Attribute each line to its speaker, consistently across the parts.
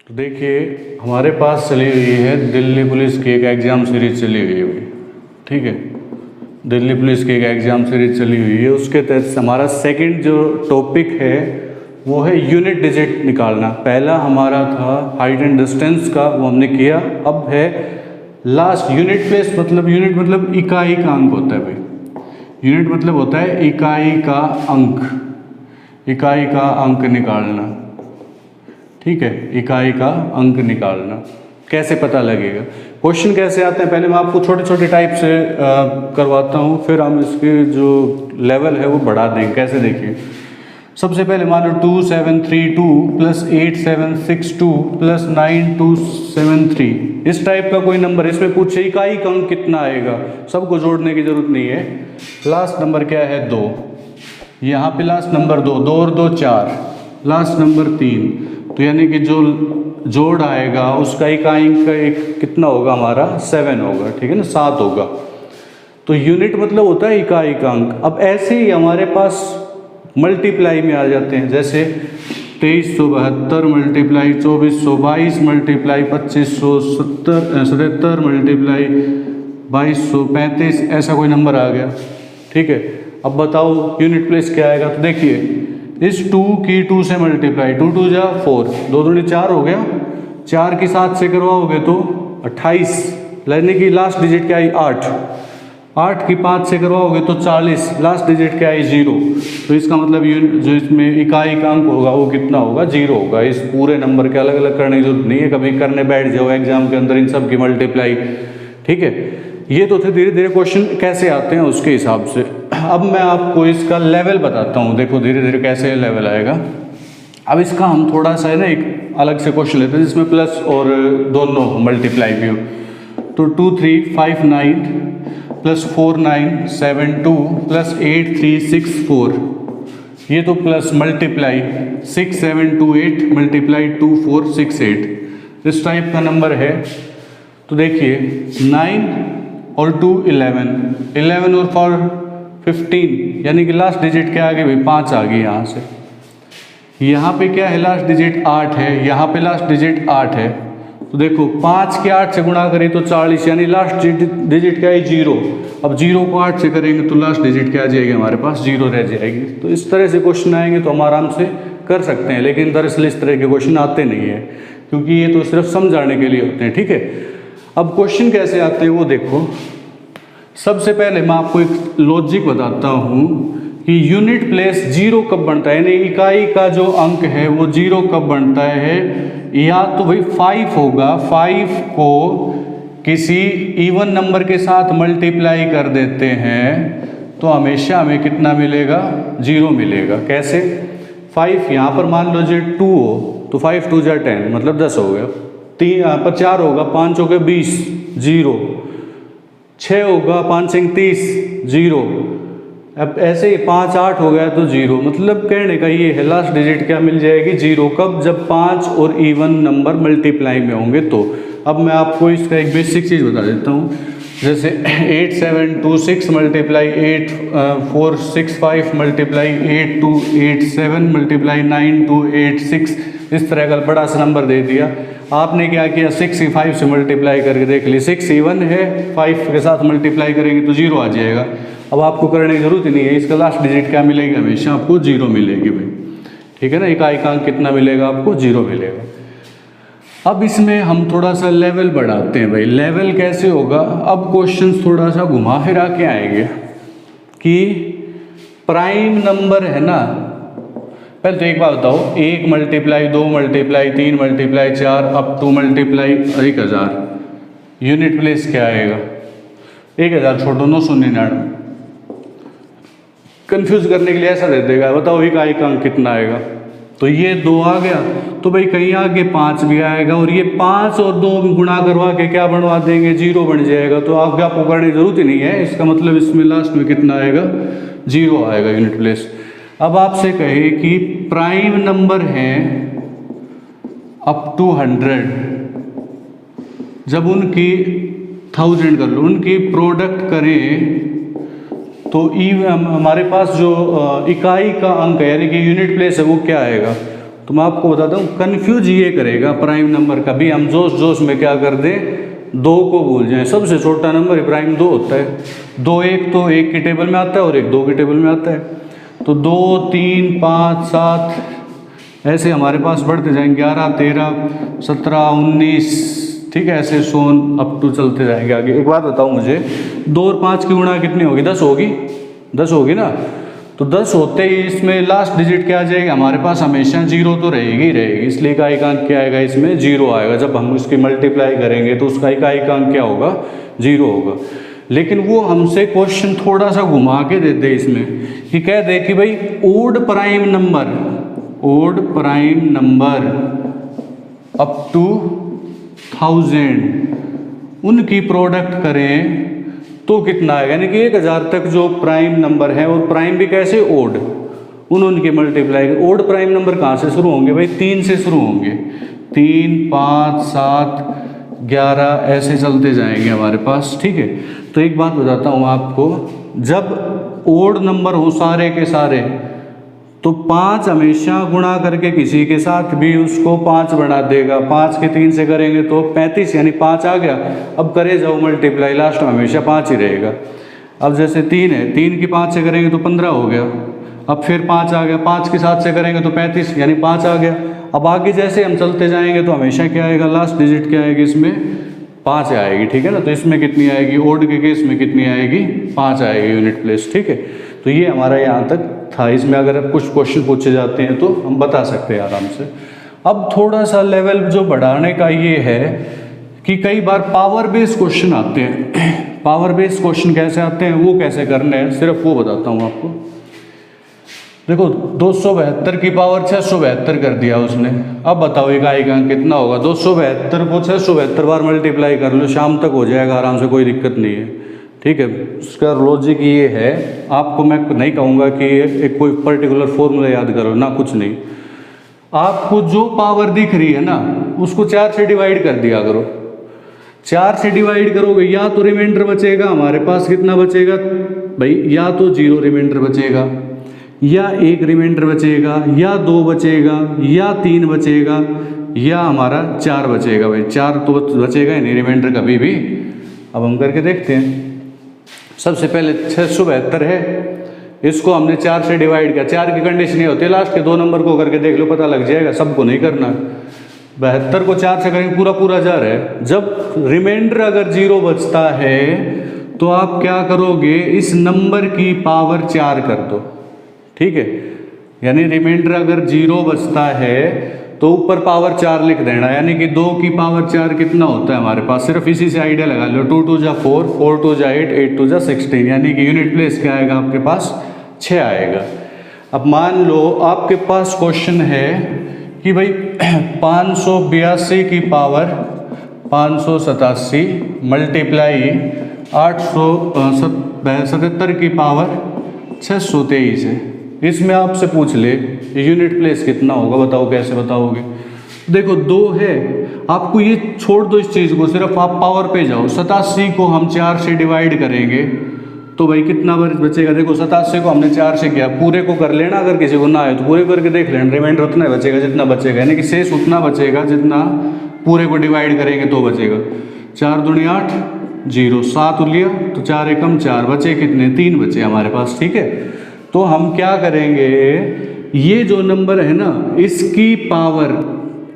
Speaker 1: तो देखिए हमारे पास चली हुई है दिल्ली पुलिस की एक एग्ज़ाम सीरीज चली हुई है, ठीक है। दिल्ली पुलिस की एक एग्ज़ाम सीरीज चली हुई है, उसके तहत हमारा सेकंड जो टॉपिक है वो है यूनिट डिजिट निकालना। पहला हमारा था हाइट एंड डिस्टेंस का, वो हमने किया। अब है लास्ट यूनिट प्लेस, यूनिट मतलब इकाई का अंक होता है भाई। यूनिट मतलब होता है इकाई का अंक, इकाई का अंक निकालना, ठीक है। इकाई का अंक निकालना कैसे पता लगेगा, क्वेश्चन कैसे आते हैं, पहले मैं आपको छोटे छोटे टाइप से करवाता हूँ, फिर हम इसके जो लेवल है वो बढ़ा देंगे। कैसे देखिए, सबसे पहले मान लो 2732 प्लस 8762 प्लस 9273, इस टाइप का कोई नंबर, इसमें पूछे इकाई का अंक कितना आएगा, सबको जोड़ने की जरूरत नहीं है। लास्ट नंबर क्या है 2, यहाँ पे लास्ट नंबर 2, 2 और 2 4, लास्ट नंबर 3, तो यानी कि जो जोड़ आएगा उसका इकाई का एक कितना होगा हमारा 7 होगा, ठीक है ना, 7 होगा। तो यूनिट मतलब होता है इकाई का अंक। अब ऐसे ही हमारे पास मल्टीप्लाई में आ जाते हैं, जैसे 2372 मल्टीप्लाई 2422 मल्टीप्लाई 2577 मल्टीप्लाई 2235, ऐसा कोई नंबर आ गया, ठीक है। अब बताओ यूनिट प्लेस क्या आएगा, तो देखिए इस 2 की 2 से मल्टीप्लाई, 2 2 जा 4, 2 दूनी 4 हो गया, 4 की 7 से करवाओगे तो 28, यानी कि लास्ट डिजिट क्या आई 8, 8 की 5 से करवाओगे तो 40, लास्ट डिजिट क्या आई 0। तो इसका मतलब जो इसमें इकाई का अंक होगा वो कितना होगा 0 होगा। इस पूरे नंबर के अलग अलग करने की जरूरत नहीं है, कभी करने बैठ जाओ एग्जाम के अंदर इन सब की मल्टीप्लाई, ठीक है। ये तो थे धीरे धीरे क्वेश्चन कैसे आते हैं उसके हिसाब से। अब मैं आपको इसका लेवल बताता हूँ, देखो धीरे धीरे कैसे लेवल आएगा। अब इसका हम थोड़ा सा है ना एक अलग से क्वेश्चन लेते हैं जिसमें प्लस और दोनों मल्टीप्लाई भी हो। तो 2359 प्लस 4972 प्लस 8364, ये तो प्लस मल्टीप्लाई 6728 मल्टीप्लाई 2468, इस टाइप का नंबर है। तो देखिए 9 और 2 11, 11 और 4 15, यानी कि लास्ट डिजिट क्या आ गई भाई 5 आ गई यहाँ से। यहाँ पे क्या है लास्ट डिजिट 8 है, यहाँ पे लास्ट डिजिट 8 है। तो देखो 5 के 8 से गुणा करें तो 40, यानी लास्ट डिजिट क्या है 0। अब 0 को 8 से करेंगे तो लास्ट डिजिट क्या आ जाएगी हमारे पास 0 रह जाएगी। तो इस तरह से क्वेश्चन आएंगे तो हम आराम से कर सकते हैं, लेकिन दरअसल इस तरह के क्वेश्चन आते नहीं है क्योंकि ये तो सिर्फ समझाने के लिए होते हैं, ठीक है। अब क्वेश्चन कैसे आते हैं वो देखो। सबसे पहले मैं आपको एक लॉजिक बताता हूँ कि यूनिट प्लेस 0 कब बनता है, यानी इकाई का जो अंक है वो 0 कब बनता है। या तो भाई 5 होगा, 5 को किसी इवन नंबर के साथ मल्टीप्लाई कर देते हैं तो हमेशा हमें कितना मिलेगा 0 मिलेगा। कैसे, 5 यहाँ पर मान लो जो 2 हो तो 5 2 जा 10 मतलब 10 हो गया, 3 यहाँ पर 4 होगा, 5 हो गया 20 0, 6 होगा 5 30 0, अब ऐसे ही 5 8 हो गया तो 0। मतलब कहने का ये है लास्ट डिजिट क्या मिल जाएगी 0, कब, जब 5 और इवन नंबर मल्टीप्लाई में होंगे तो। अब मैं आपको इसका एक बेसिक चीज़ बता देता हूँ, जैसे 8726 मल्टीप्लाई 8465 मल्टीप्लाई 8287 मल्टीप्लाई 9286, इस तरह का बड़ा सा नंबर दे दिया। आपने क्या किया 6 5 से मल्टीप्लाई करके देख ली, 6 इवन है, 5 के साथ मल्टीप्लाई करेंगे तो 0 आ जाएगा। अब आपको करने की जरूरत ही नहीं है, इसका लास्ट डिजिट क्या मिलेगी हमेशा आपको 0 मिलेगी भाई, ठीक है ना। इकाई का अंक कितना मिलेगा आपको 0 मिलेगा। अब इसमें हम थोड़ा सा लेवल बढ़ाते हैं भाई। लेवल कैसे होगा, अब क्वेश्चन थोड़ा सा घुमा फिरा के आएंगे कि प्राइम नंबर है ना। पहले तो एक बात बताओ, 1 multiply 2 multiply 3 multiply 4 up to multiply 1000, unit place क्या आएगा 1000 छोड़ो 999। कंफ्यूज करने के लिए ऐसा दे देगा, बताओ इकाई का अंक कितना आएगा। तो ये 2 आ गया तो भाई कहीं आगे 5 भी आएगा, और ये 5 और 2 गुणा करवा के क्या बनवा देंगे 0 बन जाएगा। तो आपको करने की जरूरत ही नहीं है, इसका मतलब इसमें लास्ट में कितना आएगा 0 आएगा यूनिट प्लेस। अब आपसे कहे कि प्राइम नंबर है अप टू 100, जब उनकी 1000 कर लो, उनकी प्रोडक्ट करें तो हमारे पास जो इकाई का अंक है यानी कि यूनिट प्लेस है वो क्या आएगा। तो मैं आपको बताता हूँ, कन्फ्यूज ये करेगा प्राइम नंबर का भी, हम जोश जोश में क्या कर दें, 2 को भूल जाएं। सबसे छोटा नंबर प्राइम 2 होता है। 2 एक तो 1 की टेबल में आता है और 1 2 की टेबल में आता है। तो 2 3 5 7 ऐसे हमारे पास बढ़ते जाएंगे, 11 13 17 19, ठीक है, ऐसे सोन अप टू चलते जाएंगे आगे। एक बात बताओ मुझे, 2 और 5 की गुणा कितनी होगी? 10 होगी, 10 होगी ना। तो 10 होते ही इसमें लास्ट डिजिट क्या आ जाएगी हमारे पास? हमेशा 0 तो रहेगी ही रहेगी, इसलिए इकाइकांक क्या आएगा? इसमें 0 आएगा। जब हम इसकी मल्टीप्लाई करेंगे तो उसका इकाइकांक क्या होगा? 0 होगा। लेकिन वो हमसे क्वेश्चन थोड़ा सा घुमा के देते इसमें, कि कह दे कि भाई odd prime number up to 1000 उनकी प्रोडक्ट करें तो कितना आएगा? यानी कि 1000 तक जो प्राइम नंबर है, और प्राइम भी कैसे? ओड, उनकी मल्टीप्लाई। ओड प्राइम नंबर कहाँ से शुरू होंगे भाई? 3 से शुरू होंगे। 3 5 7 11 ऐसे चलते जाएंगे हमारे पास, ठीक है। तो एक बात बताता हूँ आपको, जब ओड नंबर हो सारे के सारे, तो 5 हमेशा गुणा करके किसी के साथ भी उसको 5 बढ़ा देगा। 5 के 3 से करेंगे तो 35, यानी 5 आ गया। अब करे जाओ मल्टीप्लाई, लास्ट में हमेशा 5 ही रहेगा। अब जैसे 3 है, 3 की 5 से करेंगे तो 15 हो गया। अब फिर 5 आ गया, 5 के 7 से करेंगे तो 35, यानी 5 आ गया। अब आगे जैसे हम चलते जाएंगे तो हमेशा क्या आएगा? लास्ट डिजिट क्या आएगी? इसमें 5 आएगी, ठीक है ना। तो इसमें कितनी आएगी? ओड के केस में कितनी आएगी? 5 आएगी यूनिट प्लेस, ठीक है। तो ये हमारा यहाँ तक था। इसमें अगर अब कुछ क्वेश्चन पूछे जाते हैं तो हम बता सकते हैं आराम से। अब थोड़ा सा लेवल जो बढ़ाने का ये है कि कई बार पावर बेस्ड क्वेश्चन आते हैं। पावर बेस्ड क्वेश्चन कैसे आते हैं, वो कैसे करने हैं, सिर्फ वो बताता हूँ आपको। देखो 272 की पावर 672 कर दिया उसने। अब बताओ इकाइकांक कितना होगा? 272 को 672 बार मल्टीप्लाई कर लो, शाम तक हो जाएगा आराम से, कोई दिक्कत नहीं है, ठीक है। उसका लॉजिक ये है, आपको मैं नहीं कहूँगा कि एक कोई पर्टिकुलर फॉर्मूला याद करो ना, कुछ नहीं। आपको जो पावर दिख रही है ना, उसको 4 से डिवाइड कर दिया करो। 4 से डिवाइड करोगे, या तो रिमाइंडर बचेगा हमारे पास, कितना बचेगा भाई? या तो 0 रिमाइंडर बचेगा, या 1 रिमाइंडर बचेगा, या 2 बचेगा, या 3 बचेगा, या हमारा 4 बचेगा। भाई 4 तो बचेगा ही नहीं रिमाइंडर कभी भी। अब हम करके देखते हैं। सबसे पहले 672 है, इसको हमने 4 से डिवाइड किया। 4 की कंडीशन ये होती है, लास्ट के 2 नंबर को करके देख लो, पता लग जाएगा, सबको नहीं करना। 72 को 4 से करेंगे, पूरा पूरा 4 है। जब रिमाइंडर अगर 0 बचता है तो आप क्या करोगे? इस नंबर की पावर 4 कर दो, ठीक है। यानी रिमाइंडर अगर 0 बचता है तो ऊपर पावर 4 लिख देना, यानी कि 2 की पावर 4 कितना होता है हमारे पास? सिर्फ इसी से आइडिया लगा लो। 2 2 जा 4, 4 2 जा 8, 8 2 जा 16, यानी कि यूनिट प्लेस क्या आएगा आपके पास? 6 आएगा। अब मान लो आपके पास क्वेश्चन है कि भाई 582 की पावर 587 मल्टीप्लाई 877 की पावर 623 है। इसमें आपसे पूछ ले यूनिट प्लेस कितना होगा, बताओ कैसे बताओगे? देखो 2 है, आपको ये छोड़ दो इस चीज़ को, सिर्फ आप पावर पे जाओ। 87 को हम 4 से डिवाइड करेंगे तो भाई कितना बचेगा? देखो 87 को हमने 4 से किया, पूरे को कर लेना, अगर किसी को ना आए तो पूरे करके देख लेना। रिमाइंडर उतना ही बचेगा जितना बचेगा, यानी कि शेष उतना बचेगा जितना पूरे को डिवाइड करेंगे तो बचेगा। 4 दूनी 8, 0 7 लिया तो 4 एकम 4, बचे कितने? 3 बचे हमारे पास, ठीक है। तो हम क्या करेंगे, ये जो नंबर है ना, इसकी पावर,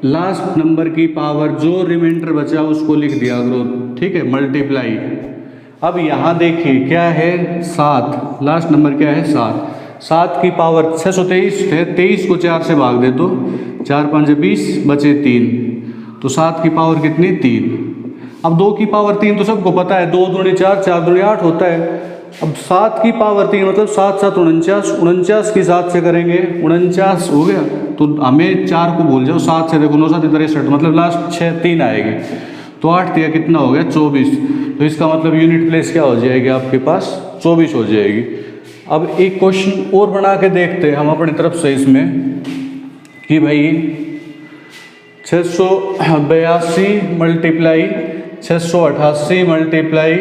Speaker 1: लास्ट नंबर की पावर, जो रिमाइंडर बचा उसको लिख दिया करो, ठीक है, मल्टीप्लाई। अब यहाँ देखिए क्या है? 7, लास्ट नंबर क्या है? 7। 7 की पावर 623 है, 23 को 4 से भाग दे तो 4 5 20, बचे 3, तो 7 की पावर कितनी? 3। अब 2 की पावर 3 तो सबको पता है, 2 दूनी 4, 4 दूनी 8 होता है। अब 7 की पावर 3 मतलब 7 7 49, 49 की 7 से करेंगे 49 हो गया। तो हमें 4 को भूल जाओ, 7 से देखो 9 7 63, मतलब लास्ट 6 3 आएगी, तो 8 दिया कितना हो गया? 24। तो इसका मतलब यूनिट प्लेस क्या हो जाएगी आपके पास? 24 हो जाएगी। अब एक क्वेश्चन और बना के देखते हैं हम अपनी तरफ से इसमें कि भाई 682 मल्टीप्लाई 688 मल्टीप्लाई,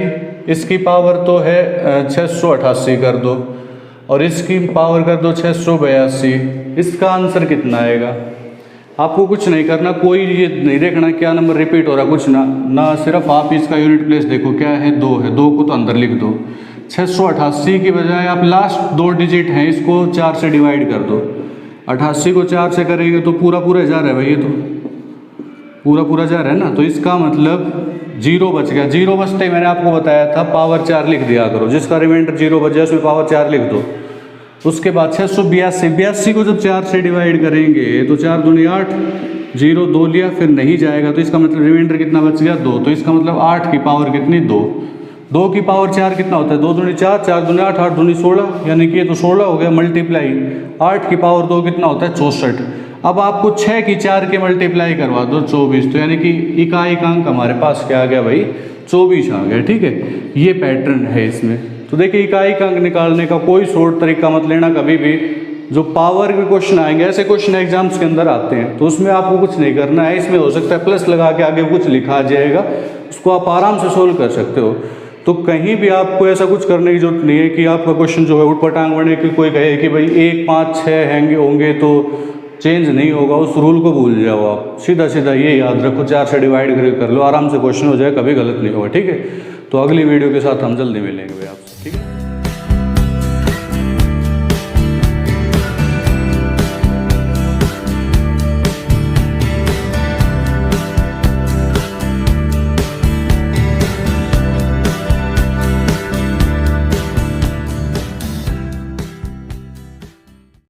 Speaker 1: इसकी पावर तो है 688 कर दो, और इसकी पावर कर दो 682, इसका आंसर कितना आएगा? आपको कुछ नहीं करना, कोई ये नहीं देखना क्या नंबर रिपीट हो रहा, कुछ ना सिर्फ आप इसका यूनिट प्लेस देखो क्या है, 2 है, 2 को तो अंदर लिख दो। 688 की बजाय आप लास्ट 2 डिजिट हैं इसको 4 से डिवाइड कर दो। 88 को 4 से करेंगे तो पूरा 1000 है भाई, ये तो पूरा 1000 है ना। तो इसका मतलब 0 बच गया। 0 बचते ही मैंने आपको बताया था पावर 4 लिख दिया करो, जिसका रिमाइंडर 0 बच जाए उसमें पावर 4 लिख दो। उसके बाद 682 को जब 4 से डिवाइड करेंगे तो 4 दूनी 8, 0 2 लिया फिर नहीं जाएगा, तो इसका मतलब रिमाइंडर कितना बच गया 2। तो इसका मतलब 8 की पावर कितनी 2, 2 की पावर 4 कितना होता है, 2 दूनी 4, 4 दूनी 8, 8 दूनी 16, यानी कि ये तो 16 हो गया मल्टीप्लाई 8 की पावर 2 कितना होता है 64। अब आपको 6 की 4 के मल्टीप्लाई करवा दो 24, तो यानी कि इकाई अंक हमारे पास क्या आ गया भाई 24 आ गया। ठीक है, ये पैटर्न है इसमें। तो देखिए इकाई अंक निकालने का कोई शॉर्ट तरीका मत लेना कभी भी। जो पावर के क्वेश्चन आएंगे, ऐसे क्वेश्चन एग्जाम्स के अंदर आते हैं, तो उसमें आपको कुछ नहीं करना है। इसमें हो सकता है प्लस लगा के आगे कुछ लिखा आ जाएगा, उसको आप आराम से सोल्व कर सकते हो। तो कहीं भी आपको ऐसा कुछ करने की जरूरत नहीं है कि आपका क्वेश्चन जो है उठपटांग बने कि कोई कहे कि भाई 1 5 6 हैंगे होंगे तो चेंज नहीं होगा, उस रूल को भूल जाओ आप। सीधा सीधा ये याद रखो 4 से डिवाइड कर लो, आराम से क्वेश्चन हो जाए, कभी गलत नहीं होगा। ठीक है, तो अगली वीडियो के साथ हम जल्दी मिलेंगे भाई आपसे। ठीक है।